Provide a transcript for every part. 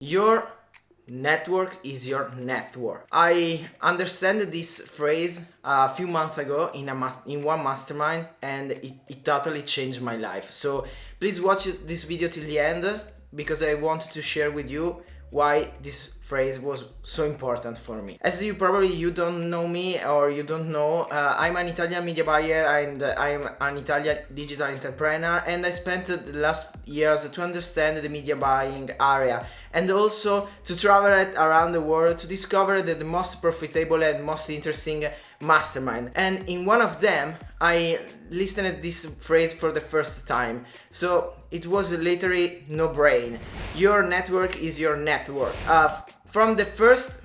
Your network is your net worth. I understand this phrase a few months ago in one mastermind, and it totally changed my life. So please watch this video till the end, because I wanted to share with you why this phrase was so important for me. As you don't know me, or you don't know, I'm an Italian media buyer, and I'm an Italian digital entrepreneur, and I spent the last years to understand the media buying area, and also to travel around the world to discover the most profitable and most interesting mastermind. And in one of them I listened to this phrase for the first time, so it was literally no brain. Your network is your network. From the first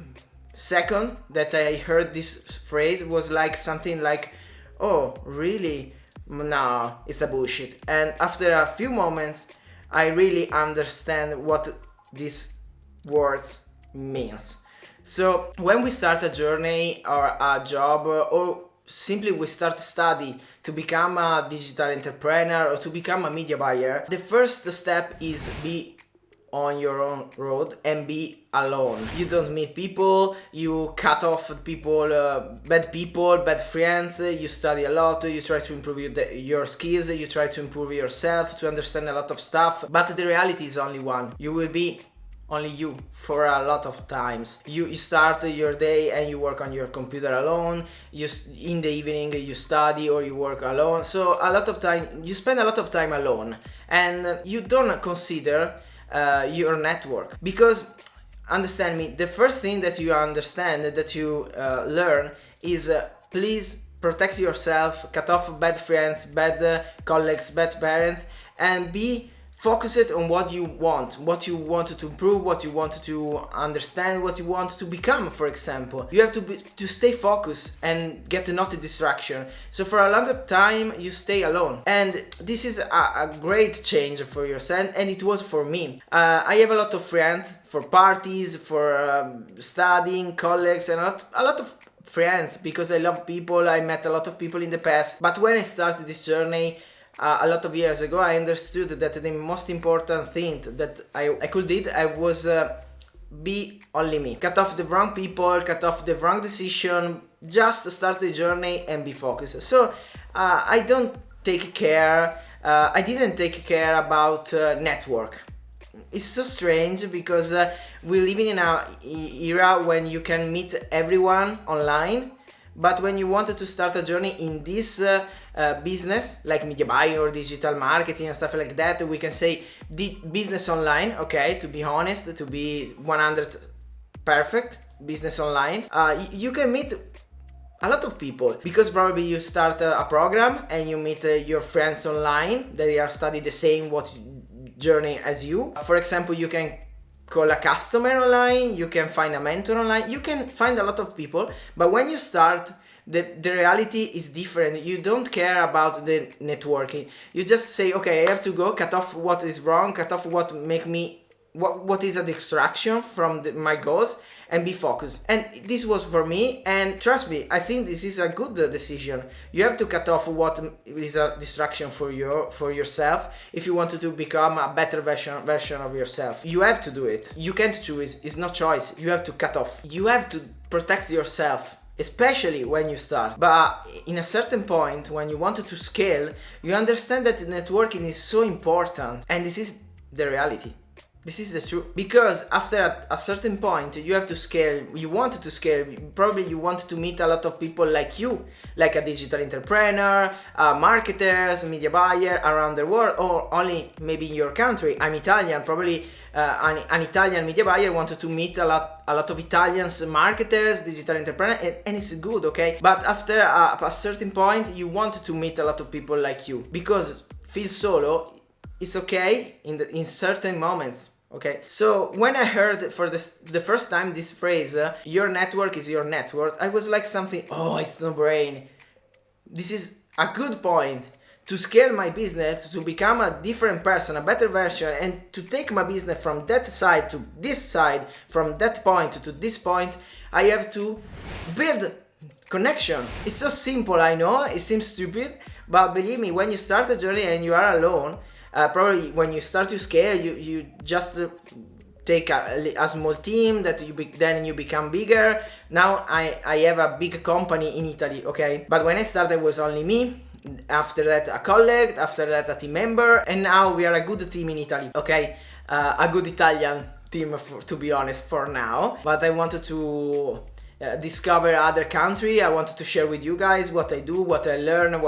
second that I heard this phrase, was like something like, oh really? No, it's a bullshit. And after a few moments I really understand what this word means. So when we start a journey or a job, or simply we start study to become a digital entrepreneur or to become a media buyer, the first step is be on your own road and be alone. You don't meet people, you cut off people, bad friends, you study a lot, you try to improve your skills, you try to improve yourself, to understand a lot of stuff, but the reality is only one. You will be only you for a lot of times. You start your day and you work on your computer alone. In the evening you study or you work alone. So you spend a lot of time alone, and you don't consider your network. Because understand me, the first thing that you understand, that you learn, is please protect yourself, cut off bad friends, bad colleagues, bad parents, and be focus on what you want to improve, what you want to understand, what you want to become. For example, you have to stay focused and get not a distraction. So for a longer time you stay alone, and this is a great change for yourself, and it was for me. I have a lot of friends for parties, for studying, colleagues, and a lot of friends, because I love people. I met a lot of people in the past, but when I started this journey a lot of years ago, I understood that the most important thing that I could did, I was be only me. Cut off the wrong people, cut off the wrong decision, just start the journey and be focused. So I didn't take care about network. It's so strange, because we live in an era when you can meet everyone online. But when you wanted to start a journey in this business, like media buying or digital marketing and stuff like that, we can say the business online, okay, to be honest, to be 100 perfect, business online, you can meet a lot of people, because probably you start a program and you meet your friends online, they are studying the same journey as you. For example, you can call a customer online, you can find a mentor online, you can find a lot of people. But when you start, the reality is different. You don't care about the networking. You just say, okay, I have to go, cut off what is wrong, cut off what is a distraction from my goals, and be focused. And this was for me, and trust me, I think this is a good decision. You have to cut off what is a distraction for yourself if you want to become a better version of yourself. You have to do it. You can't choose. It's no choice. You have to cut off. You have to protect yourself, especially when you start. But in a certain point, when you want to scale, you understand that networking is so important, and this is the reality. This is the truth. Because after a certain point, you have to scale. You want to scale. Probably you want to meet a lot of people like you, like a digital entrepreneur, marketers, media buyer around the world, or only maybe in your country. I'm Italian. Probably an Italian media buyer wanted to meet a lot of Italians, marketers, digital entrepreneurs, and it's good, okay? But after a certain point, you want to meet a lot of people like you, because feel solo is okay in certain moments. Okay, so when I heard for the first time this phrase, your network is your net worth, I was like something, oh, it's no brain. This is a good point to scale my business, to become a different person, a better version, and to take my business from that side to this side, from that point to this point. I have to build connection. It's so simple, I know, it seems stupid, but believe me, when you start a journey and you are alone, probably when you start to scale, you just take a small team that then you become bigger. Now I have a big company in Italy, okay? But when I started, it was only me. After that, a colleague. After that, a team member. And now we are a good team in Italy, okay? A good Italian team, to be honest, for now. But I wanted to discover other country. I wanted to share with you guys what I do, what I learn,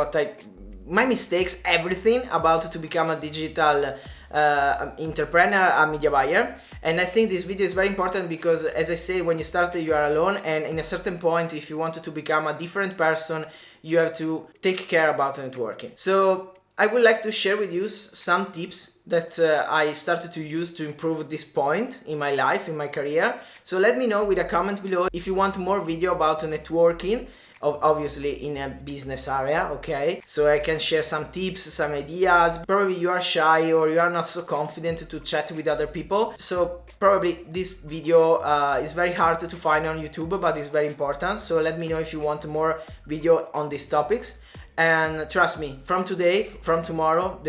my mistakes, everything about to become a digital entrepreneur, a media buyer. And I think this video is very important because, as I say, when you start, you are alone, and in a certain point, if you wanted to become a different person, you have to take care about networking. So I would like to share with you some tips that I started to use to improve this point in my life, in my career. So let me know with a comment below if you want more video about networking, obviously in a business area, okay? So I can share some tips, some ideas. Probably you are shy or you are not so confident to chat with other people. So probably this video is very hard to find on YouTube, but it's very important. So let me know if you want more video on these topics. And trust me, from today, from tomorrow,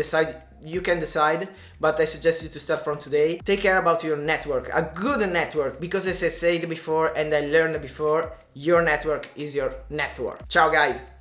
you can decide, but I suggest you to start from today. Take care about your network, a good network, because as I said before and I learned before, your network is your net worth. Ciao guys!